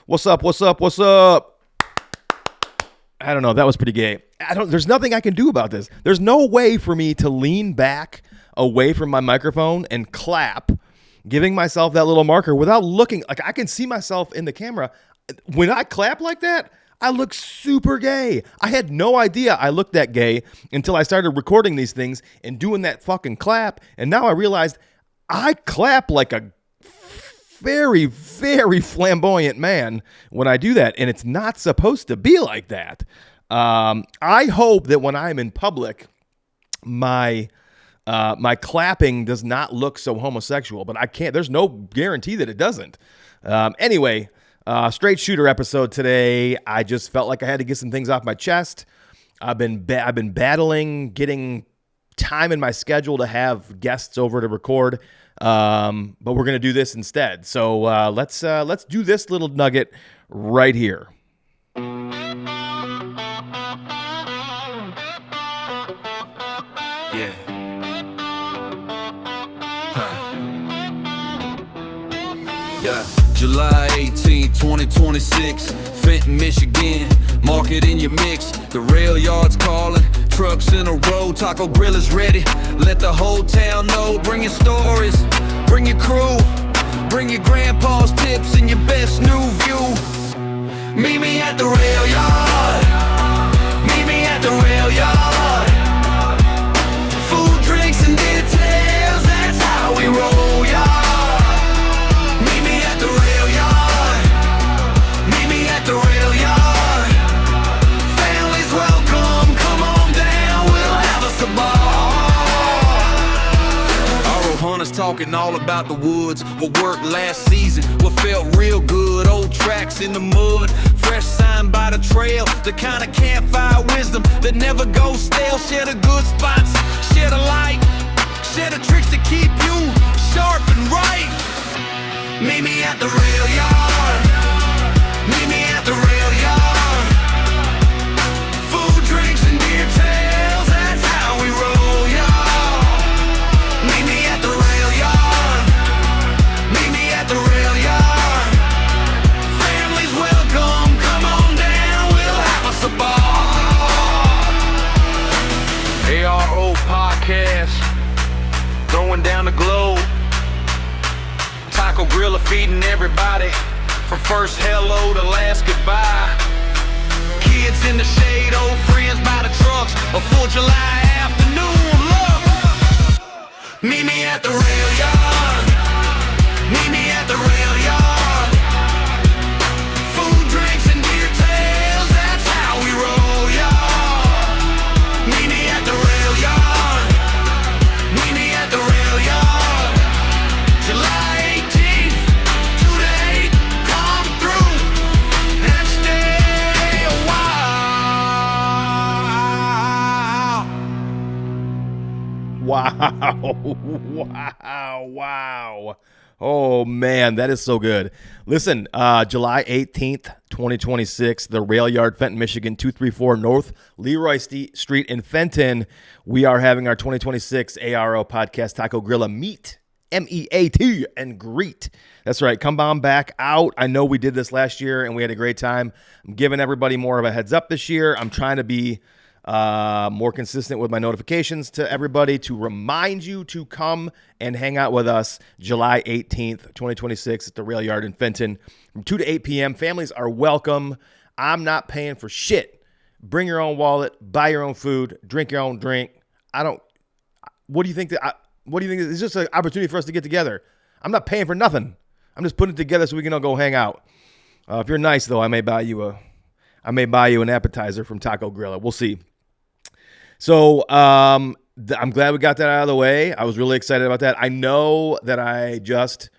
What's up? What's up? What's up? I don't know. That was pretty gay. There's nothing I can do about this. There's no way for me to lean back away from my microphone and clap, giving myself that little marker without looking. Like, I can see myself in the camera. When I clap like that, I look super gay. I had no idea I looked that gay until I started recording these things and doing that fucking clap. And now I realized I clap like a very, very flamboyant man when I do that. And it's not supposed to be like that. I hope that when I'm in public, my clapping does not look so homosexual, but I can't. There's no guarantee that it doesn't. Anyway, straight shooter episode today. I just felt like I had to get some things off my chest. I've been battling getting time in my schedule to have guests over to record, but we're gonna do this instead. So let's do this little nugget right here. Yeah. Yeah. July 18, 2026, Fenton, Michigan. Market in your mix. The rail yard's calling. Trucks in a row. Taco Grill is ready. Let the whole town know. Bring your stories. Bring your crew. Bring your grandpa's tips and your best new view. Meet me at the rail yard. Meet me at the rail yard. Food, drinks, and details. That's how we roll, y'all. Meet me at the rail yard. Meet me at the rail yard. Families welcome. Come on down. We'll have us a ball. Our hunters talking all about the woods. What worked last season. What felt real good. Old tracks in the mud. Fresh sign by the trail. The kind of campfire wisdom that never goes stale. Share the good spots. Share the light. Share the tricks to keep you sharp and right. Meet me at the rail yard. Meet me at the rail yard. Food, drinks, and beer tails. That's how we roll, y'all. Meet me at the rail yard. Meet me at the rail yard. Families welcome. Come on down. We'll have us a ball. ARO podcast. Throwing down the globe. Taco Grill are feeding everybody. From first hello to last goodbye. Kids in the shade, old friends by the trucks. A full July afternoon, look. Meet me at the rail yard. Meet me at the rail yard. Food, drinks, and beer tails. That's how we roll, y'all. Meet me at the rail yard. Meet me at the rail yard. July 18th, 2 to 8, come through and stay a while. Wow. Oh, man, that is so good. Listen, July 18th, 2026, the Rail Yard, Fenton, Michigan, 234 North Leroy Street in Fenton. We are having our 2026 ARO podcast, Taco Grilla Meet. MEAT and greet. That's right. Come on back out. I know we did this last year and we had a great time. I'm giving everybody more of a heads up this year. I'm trying to be more consistent with my notifications to everybody to remind you to come and hang out with us July 18th, 2026 at the Rail Yard in Fenton from 2 to 8 p.m. Families are welcome. I'm not paying for shit. Bring your own wallet, buy your own food, drink your own drink. What do you think it's just an opportunity for us to get together? I'm not paying for nothing. I'm just putting it together so we can all go hang out. If you're nice though, I may buy you an appetizer from Taco Grilla. We'll see. So I'm glad we got that out of the way. I was really excited about that. I know that I just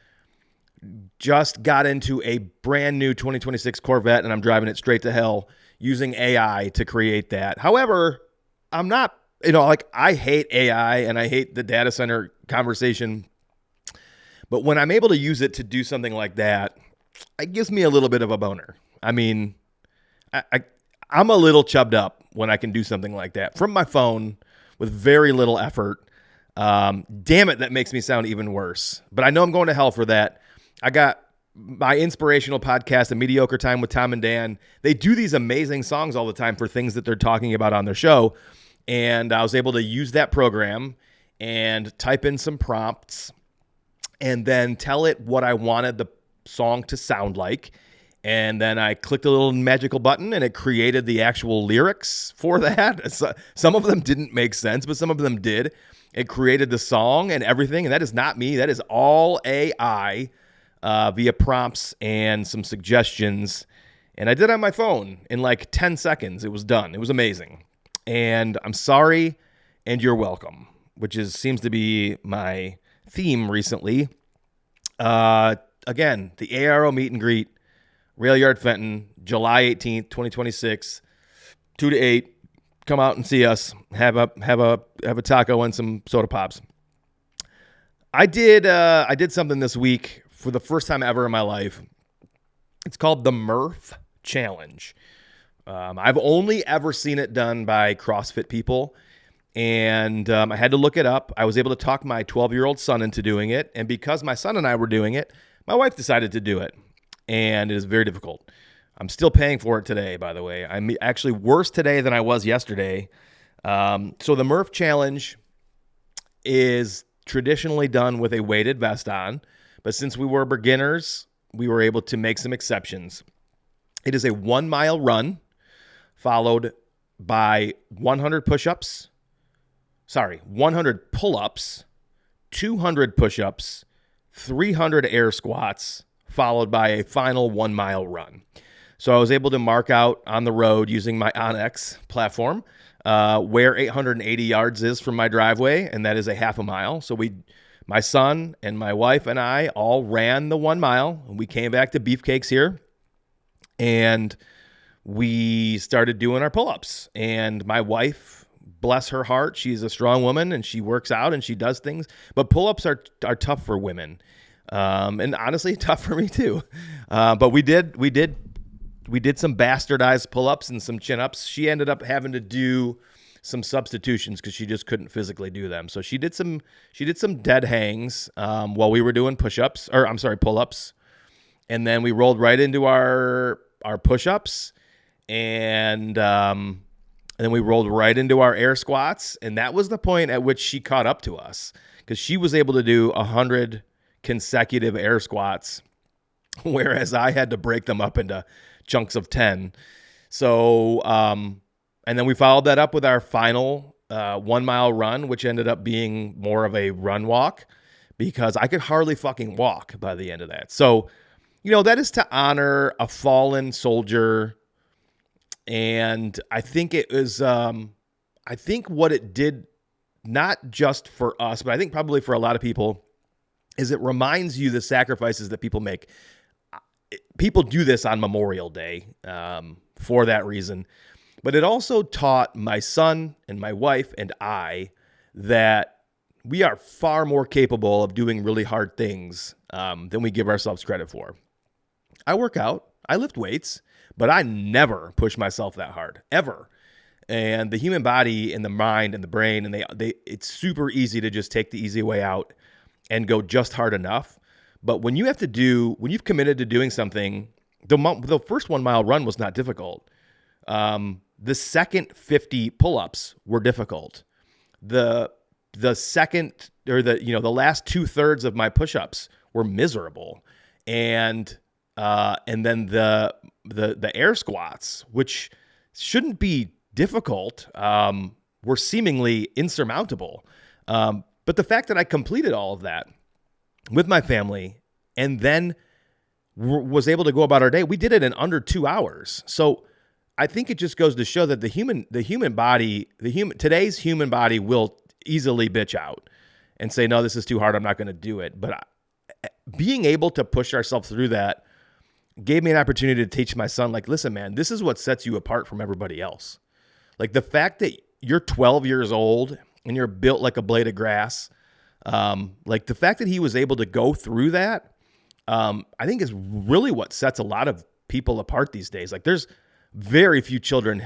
got into a brand new 2026 Corvette and I'm driving it straight to hell using AI to create that. However, I'm not, I hate AI and I hate the data center conversation. But when I'm able to use it to do something like that, it gives me a little bit of a boner. I mean, I'm a little chubbed up when I can do something like that from my phone with very little effort. Damn it, that makes me sound even worse. But I know I'm going to hell for that. I got my inspirational podcast, A Mediocre Time with Tom and Dan, they do these amazing songs all the time for things that they're talking about on their show. And I was able to use that program and type in some prompts and then tell it what I wanted the song to sound like. And then I clicked a little magical button and it created the actual lyrics for that. So, some of them didn't make sense, but some of them did. It created the song and everything. And that is not me. That is all AI via prompts and some suggestions. And I did it on my phone in like 10 seconds. It was done. It was amazing. And I'm sorry and you're welcome, which seems to be my theme recently. Again, the ARO meet and greet. Rail Yard Fenton, July 18th, 2026, 2 to 8. Come out and see us. Have a taco and some soda pops. I did something this week for the first time ever in my life. It's called the Murph Challenge. I've only ever seen it done by CrossFit people, and I had to look it up. I was able to talk my 12-year-old son into doing it, and because my son and I were doing it, my wife decided to do it. And it is very difficult. I'm still paying for it today, by the way. I'm actually worse today than I was yesterday. So the Murph Challenge is traditionally done with a weighted vest on. But since we were beginners, we were able to make some exceptions. It is a 1 mile run followed by 100 push-ups. 100 pull-ups, 200 push-ups, 300 air squats, followed by a final 1 mile run. So I was able to mark out on the road using my Onyx platform where 880 yards is from my driveway, and that is a half a mile. So my son and my wife and I all ran the 1 mile, and we came back to Beefcakes here, and we started doing our pull-ups. And my wife, bless her heart, she's a strong woman, and she works out, and she does things. But pull-ups are tough for women. And honestly, tough for me too. But we did some bastardized pull-ups and some chin-ups. She ended up having to do some substitutions because she just couldn't physically do them. So she did some dead hangs while we were doing pull-ups. And then we rolled right into our push-ups, and then we rolled right into our air squats. And that was the point at which she caught up to us, because she was able to do 100 consecutive air squats, whereas I had to break them up into chunks of 10. So, and then we followed that up with our final 1 mile run, which ended up being more of a run walk because I could hardly fucking walk by the end of that. So, that is to honor a fallen soldier. And I think it was, I think what it did, not just for us, but I think probably for a lot of people, is it reminds you the sacrifices that people make. People do this on Memorial Day for that reason. But it also taught my son and my wife and I that we are far more capable of doing really hard things than we give ourselves credit for. I work out, I lift weights, but I never push myself that hard, ever. And the human body and the mind and the brain, and it's super easy to just take the easy way out and go just hard enough. But when you've committed to doing something, the first 1 mile run was not difficult. The second 50 pull-ups were difficult. The second, or the last 2/3 of my push-ups were miserable. And then the air squats, which shouldn't be difficult, were seemingly insurmountable. But the fact that I completed all of that with my family and then was able to go about our day, we did it in under 2 hours. So I think it just goes to show that today's human body will easily bitch out and say, no, this is too hard, I'm not going to do it. But being able to push ourselves through that gave me an opportunity to teach my son, like, listen, man, this is what sets you apart from everybody else. Like the fact that you're 12 years old and you're built like a blade of grass, like the fact that he was able to go through that, I think is really what sets a lot of people apart these days. Like there's very few children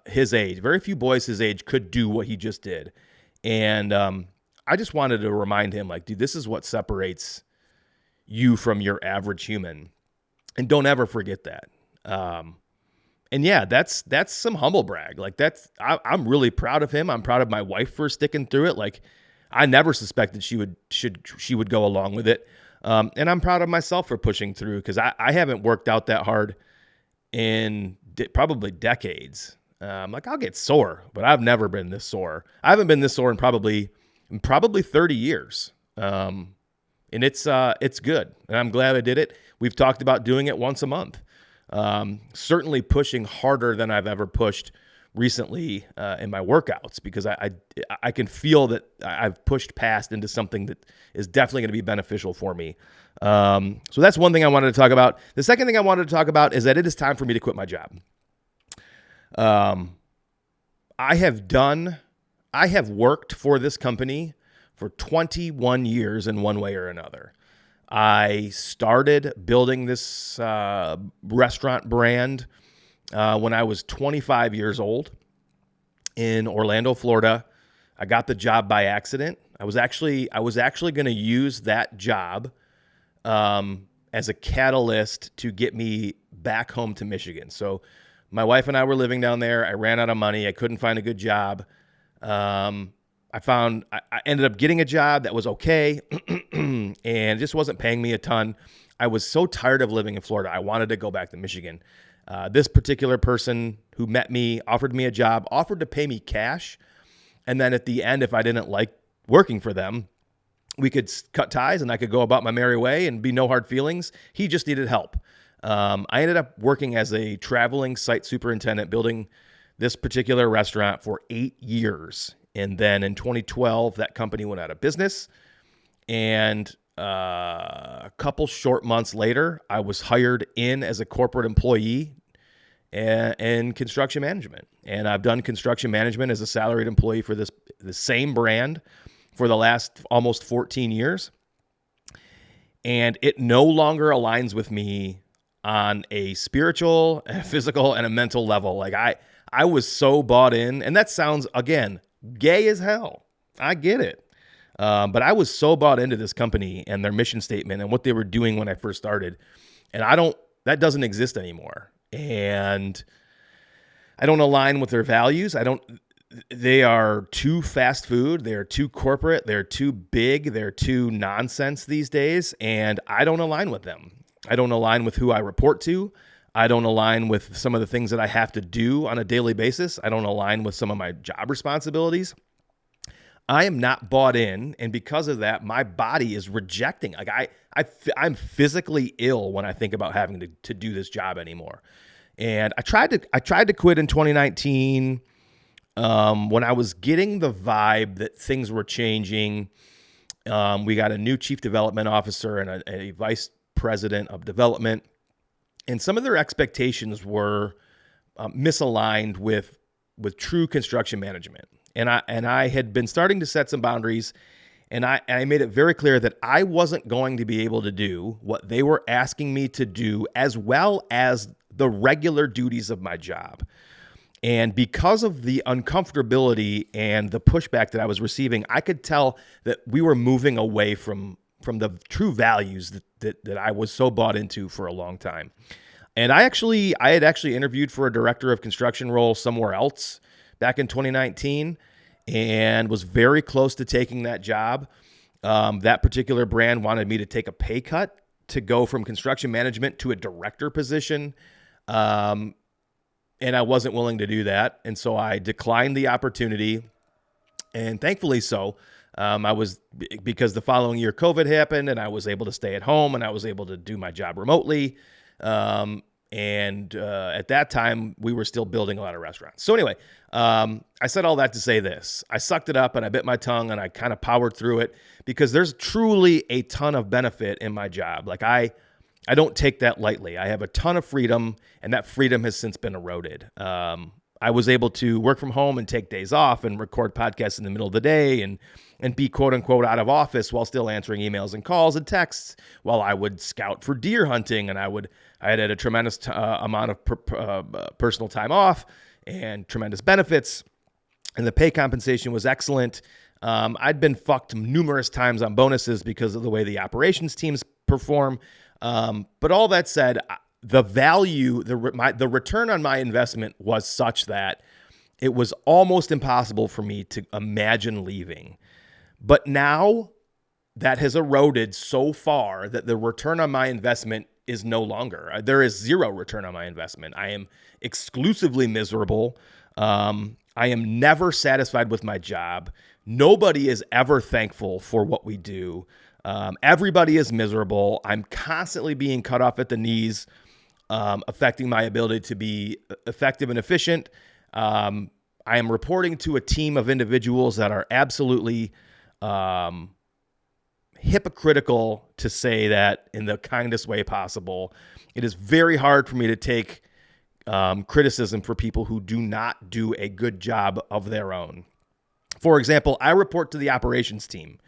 his age, very few boys his age could do what he just did. And I just wanted to remind him, like, dude, this is what separates you from your average human. And don't ever forget that. And yeah, that's some humble brag. Like I'm really proud of him. I'm proud of my wife for sticking through it. Like I never suspected she would go along with it. And I'm proud of myself for pushing through, because I haven't worked out that hard in probably decades. Like I'll get sore, but I've never been this sore. I haven't been this sore in probably 30 years. And it's good. And I'm glad I did it. We've talked about doing it once a month. Certainly pushing harder than I've ever pushed recently in my workouts, because I can feel that I've pushed past into something that is definitely going to be beneficial for me. So that's one thing I wanted to talk about. The second thing I wanted to talk about is that it is time for me to quit my job. I have worked for this company for 21 years in one way or another. I started building this restaurant brand when I was 25 years old in Orlando, Florida. I got the job by accident. I was actually going to use that job as a catalyst to get me back home to Michigan. So my wife and I were living down there. I ran out of money. I couldn't find a good job. I ended up getting a job that was okay and just wasn't paying me a ton. I was so tired of living in Florida. I wanted to go back to Michigan. This particular person who met me offered me a job, offered to pay me cash. And then at the end, if I didn't like working for them, we could cut ties and I could go about my merry way and be no hard feelings. He just needed help. I ended up working as a traveling site superintendent, building this particular restaurant for 8 years. And then in 2012, that company went out of business. And a couple short months later, I was hired in as a corporate employee in construction management. And I've done construction management as a salaried employee for the same brand for the last almost 14 years. And it no longer aligns with me on a spiritual, a physical, and a mental level. Like I was so bought in, and that sounds, again, gay as hell. I get it. But I was so bought into this company and their mission statement and what they were doing when I first started. And that doesn't exist anymore. And I don't align with their values. They are too fast food. They're too corporate. They're too big. They're too nonsense these days. And I don't align with them. I don't align with who I report to. I don't align with some of the things that I have to do on a daily basis. I don't align with some of my job responsibilities. I am not bought in, and because of that, my body is rejecting. Like I'm physically ill when I think about having to do this job anymore. And I tried to quit in 2019 when I was getting the vibe that things were changing. We got a new chief development officer and a vice president of development, and some of their expectations were misaligned with true construction management. And I had been starting to set some boundaries, and I made it very clear that I wasn't going to be able to do what they were asking me to do, as well as the regular duties of my job. And because of the uncomfortability and the pushback that I was receiving, I could tell that we were moving away from the true values that I was so bought into for a long time. And I had actually interviewed for a director of construction role somewhere else back in 2019 and was very close to taking that job. That particular brand wanted me to take a pay cut to go from construction management to a director position. And I wasn't willing to do that. And so I declined the opportunity, and thankfully so. Because the following year COVID happened and I was able to stay at home and I was able to do my job remotely. And at that time, we were still building a lot of restaurants. So anyway, I said all that to say this. I sucked it up and I bit my tongue and I kind of powered through it, because there's truly a ton of benefit in my job. Like I don't take that lightly. I have a ton of freedom, and that freedom has since been eroded. I was able to work from home and take days off and record podcasts in the middle of the day and be quote unquote out of office while still answering emails and calls and texts, while I would scout for deer hunting, and I had a tremendous amount of personal time off and tremendous benefits, and the pay compensation was excellent. I'd been fucked numerous times on bonuses because of the way the operations teams perform. But all that said, the value, the return on my investment was such that it was almost impossible for me to imagine leaving. But now that has eroded so far that the return on my investment is no longer. There is zero return on my investment. I am exclusively miserable. I am never satisfied with my job. Nobody is ever thankful for what we do. Everybody is miserable. I'm constantly being cut off at the knees, affecting my ability to be effective and efficient. I am reporting to a team of individuals that are absolutely hypocritical, to say that in the kindest way possible. It is very hard for me to take criticism for people who do not do a good job of their own. For example, I report to the operations team.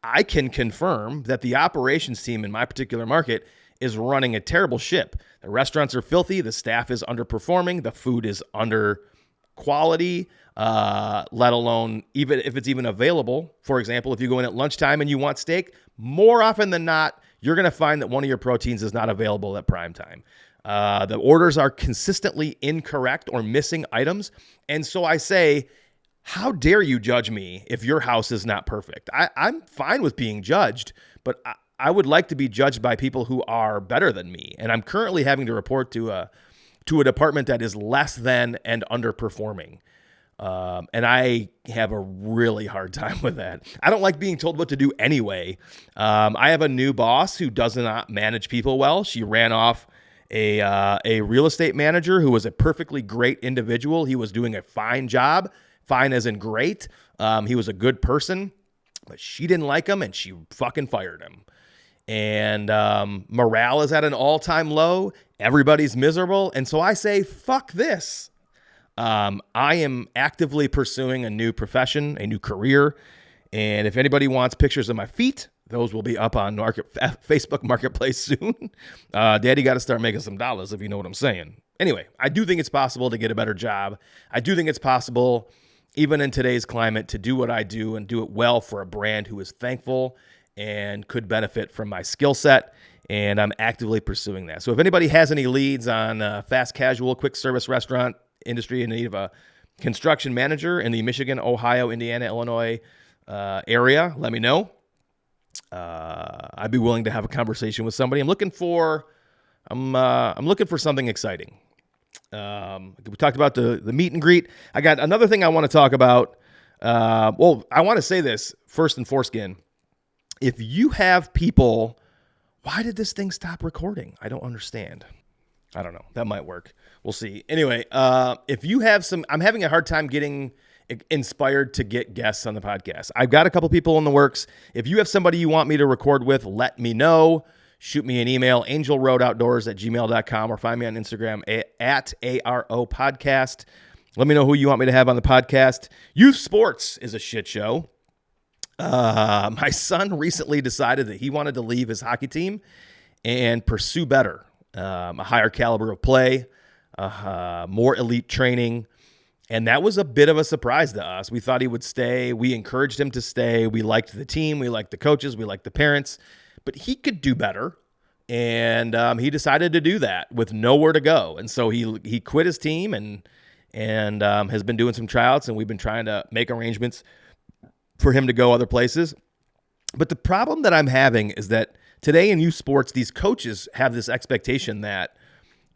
I can confirm that the operations team in my particular market is running a terrible ship. The restaurants are filthy. The staff is underperforming. The food is under quality, let alone even if it's even available. For example, if you go in at lunchtime and you want steak, more often than not, you're going to find that one of your proteins is not available at prime time. The orders are consistently incorrect or missing items. And so I say, how dare you judge me if your house is not perfect? I'm fine with being judged, but I would like to be judged by people who are better than me. And I'm currently having to report to a department that is less than and underperforming. And I have a really hard time with that. I don't like being told what to do anyway. I have a new boss who does not manage people well. She ran off a real estate manager who was a perfectly great individual. He was doing a fine job. Fine as in great. He was a good person, but she didn't like him and she fucking fired him. And morale is at an all-time low. Everybody's miserable. And so I say, fuck this. I am actively pursuing a new profession, a new career. And if anybody wants pictures of my feet, those will be up on Facebook Marketplace soon. Daddy got to start making some dollars, if you know what I'm saying. Anyway, I do think it's possible to get a better job. I do think it's possible, even in today's climate, to do what I do and do it well for a brand who is thankful and could benefit from my skill set. And I'm actively pursuing that. So if anybody has any leads on fast casual, quick service restaurant industry in need of a construction manager in the Michigan, Ohio, Indiana, Illinois area, let me know. I'd be willing to have a conversation with somebody. I'm looking for something exciting. We talked about the meet and greet. I got another thing I want to talk about. I want to say this first and foreskin. If you have people, why did this thing stop recording? I don't understand. I don't know. That might work. We'll see. Anyway, if you have I'm having a hard time getting inspired to get guests on the podcast. I've got a couple people in the works. If you have somebody you want me to record with, let me know. Shoot me an email, angelroadoutdoors@gmail.com, or find me on Instagram at ARO Podcast. Let me know who you want me to have on the podcast. Youth sports is a shit show. My son recently decided that he wanted to leave his hockey team and pursue better, a higher caliber of play, more elite training. And that was a bit of a surprise to us. We thought he would stay. We encouraged him to stay. We liked the team. We liked the coaches. We liked the parents. But he could do better. And he decided to do that with nowhere to go. And so he quit his team and has been doing some tryouts. And we've been trying to make arrangements for him to go other places. But the problem that I'm having is that today in youth sports, these coaches have this expectation that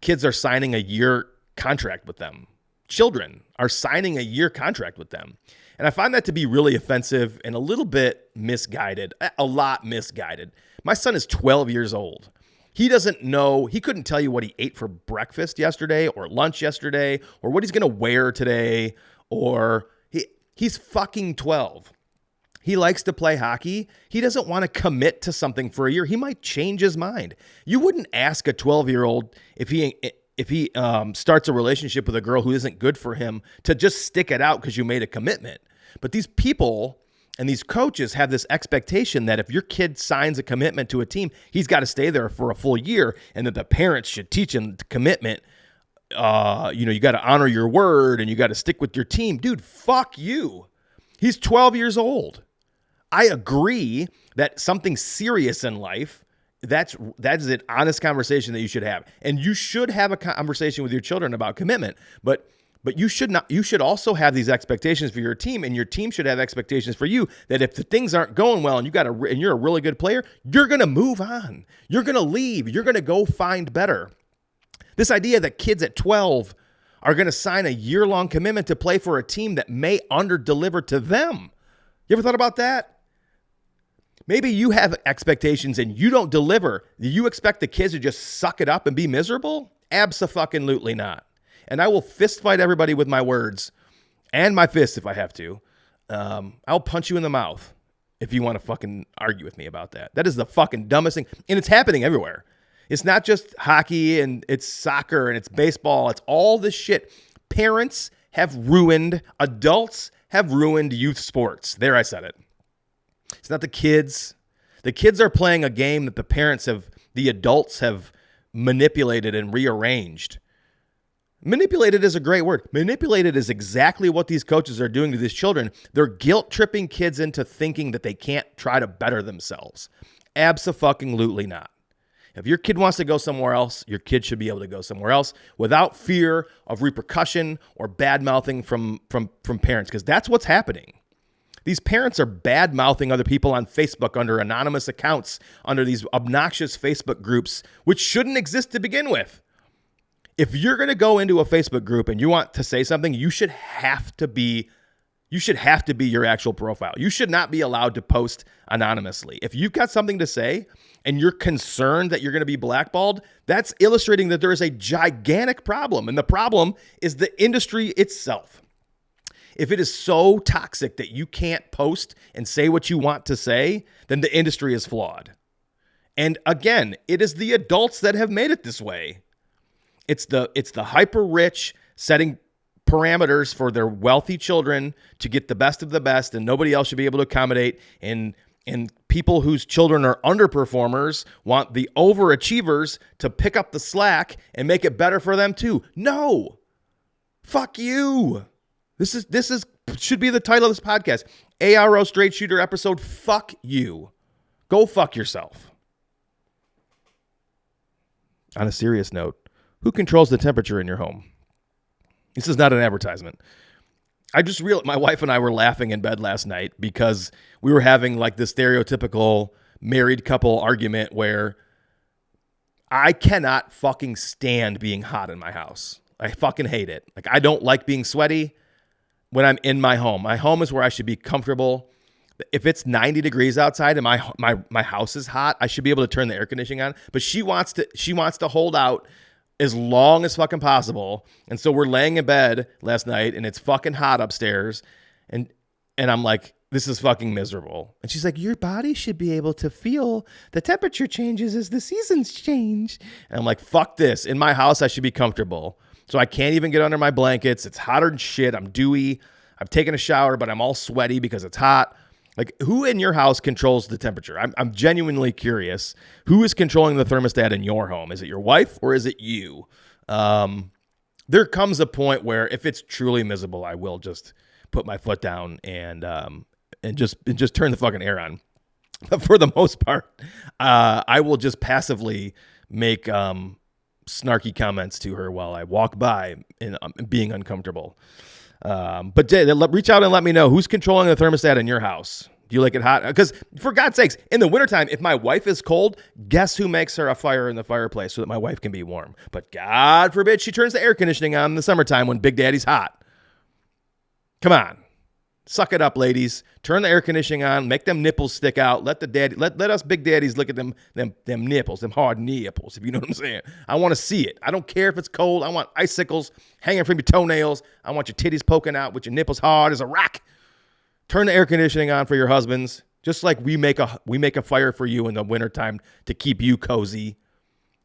kids are signing a year contract with them. Children are signing a year contract with them. And I find that to be really offensive and a little bit misguided, a lot misguided. My son is 12 years old. He doesn't know, he couldn't tell you what he ate for breakfast yesterday or lunch yesterday or what he's going to wear today, or he's fucking 12. He likes to play hockey. He doesn't want to commit to something for a year. He might change his mind. You wouldn't ask a 12-year-old if he starts a relationship with a girl who isn't good for him to just stick it out because you made a commitment. But these people and these coaches have this expectation that if your kid signs a commitment to a team, he's got to stay there for a full year, and that the parents should teach him the commitment. You got to honor your word and you got to stick with your team. Dude, fuck you. He's 12 years old. I agree that something serious in life that is an honest conversation that you should have. And you should have a conversation with your children about commitment, but you should also have these expectations for your team, and your team should have expectations for you that if the things aren't going well and you're a really good player, you're going to move on. You're going to leave. You're going to go find better. This idea that kids at 12 are going to sign a year-long commitment to play for a team that may under-deliver to them. You ever thought about that? Maybe you have expectations and you don't deliver. Do you expect the kids to just suck it up and be miserable? Abso-fucking-lutely not. And I will fist fight everybody with my words and my fists if I have to. I'll punch you in the mouth if you want to fucking argue with me about that. That is the fucking dumbest thing. And it's happening everywhere. It's not just hockey and it's soccer and it's baseball. It's all this shit. Parents adults have ruined youth sports. There, I said it. It's not the kids. The kids are playing a game that the adults have manipulated and rearranged. Manipulated is a great word. Manipulated is exactly what these coaches are doing to these children. They're guilt-tripping kids into thinking that they can't try to better themselves. Abso-fucking-lutely not. If your kid wants to go somewhere else, your kid should be able to go somewhere else without fear of repercussion or bad-mouthing from parents, because that's what's happening. These parents are bad-mouthing other people on Facebook under anonymous accounts, under these obnoxious Facebook groups, which shouldn't exist to begin with. If you're going to go into a Facebook group and you want to say something, you should have to be your actual profile. You should not be allowed to post anonymously. If you've got something to say and you're concerned that you're going to be blackballed, that's illustrating that there is a gigantic problem. And the problem is the industry itself. If it is so toxic that you can't post and say what you want to say, then the industry is flawed. And again, it is the adults that have made it this way. It's the hyper rich setting parameters for their wealthy children to get the best of the best, and nobody else should be able to accommodate. And people whose children are underperformers want the overachievers to pick up the slack and make it better for them too. No, fuck you. This should be the title of this podcast. ARO Straight Shooter episode. Fuck you. Go fuck yourself. On a serious note, who controls the temperature in your home? This is not an advertisement. I just realized my wife and I were laughing in bed last night because we were having like this stereotypical married couple argument where I cannot fucking stand being hot in my house. I fucking hate it. Like, I don't like being sweaty when I'm in my home. My home is where I should be comfortable. If it's 90 degrees outside and my house is hot, I should be able to turn the air conditioning on. But she wants to hold out as long as fucking possible. And so we're laying in bed last night and it's fucking hot upstairs. And I'm like, this is fucking miserable. And she's like, your body should be able to feel the temperature changes as the seasons change. And I'm like, fuck this. In my house, I should be comfortable. So I can't even get under my blankets. It's hotter than shit. I'm dewy. I've taken a shower, but I'm all sweaty because it's hot. Like, who in your house controls the temperature? I'm genuinely curious. Who is controlling the thermostat in your home? Is it your wife or is it you? There comes a point where if it's truly miserable, I will just put my foot down and just turn the fucking air on. But for the most part, I will just passively make snarky comments to her while I walk by and being uncomfortable. But reach out and let me know who's controlling the thermostat in your house. Do you like it hot? Because for God's sakes, in the wintertime, if my wife is cold, guess who makes her a fire in the fireplace so that my wife can be warm? But God forbid she turns the air conditioning on in the summertime when Big Daddy's hot. Come on. Suck it up, ladies. Turn the air conditioning on. Make them nipples stick out. Let us big daddies look at them nipples, them hard nipples, if you know what I'm saying. I want to see it. I don't care if it's cold. I want icicles hanging from your toenails. I want your titties poking out with your nipples hard as a rock. Turn the air conditioning on for your husbands, just like we make a fire for you in the wintertime to keep you cozy.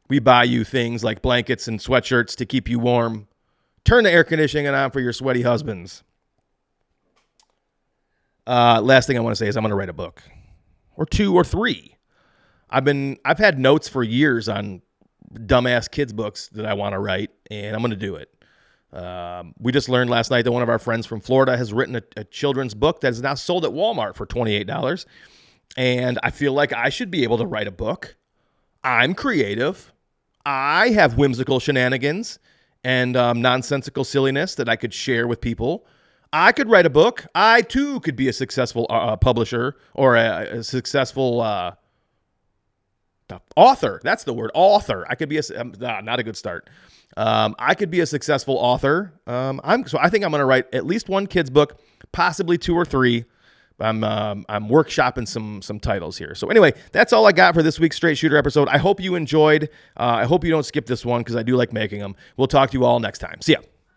We buy you things like blankets and sweatshirts to keep you warm. Turn the air conditioning on for your sweaty husbands. Last thing I want to say is I'm going to write a book or 2 or 3. I've had notes for years on dumbass kids books that I want to write, and I'm going to do it. We just learned last night that one of our friends from Florida has written a children's book that is now sold at Walmart for $28. And I feel like I should be able to write a book I'm creative. I have whimsical shenanigans and nonsensical silliness that I could share with people. I could write a book. I, too, could be a successful publisher or a successful author. That's the word, author. I could be not a good start. I could be a successful author. So I think I'm going to write at least one kid's book, possibly 2 or 3. I'm workshopping some titles here. So anyway, that's all I got for this week's Straight Shooter episode. I hope you enjoyed. I hope you don't skip this one because I do like making them. We'll talk to you all next time. See ya.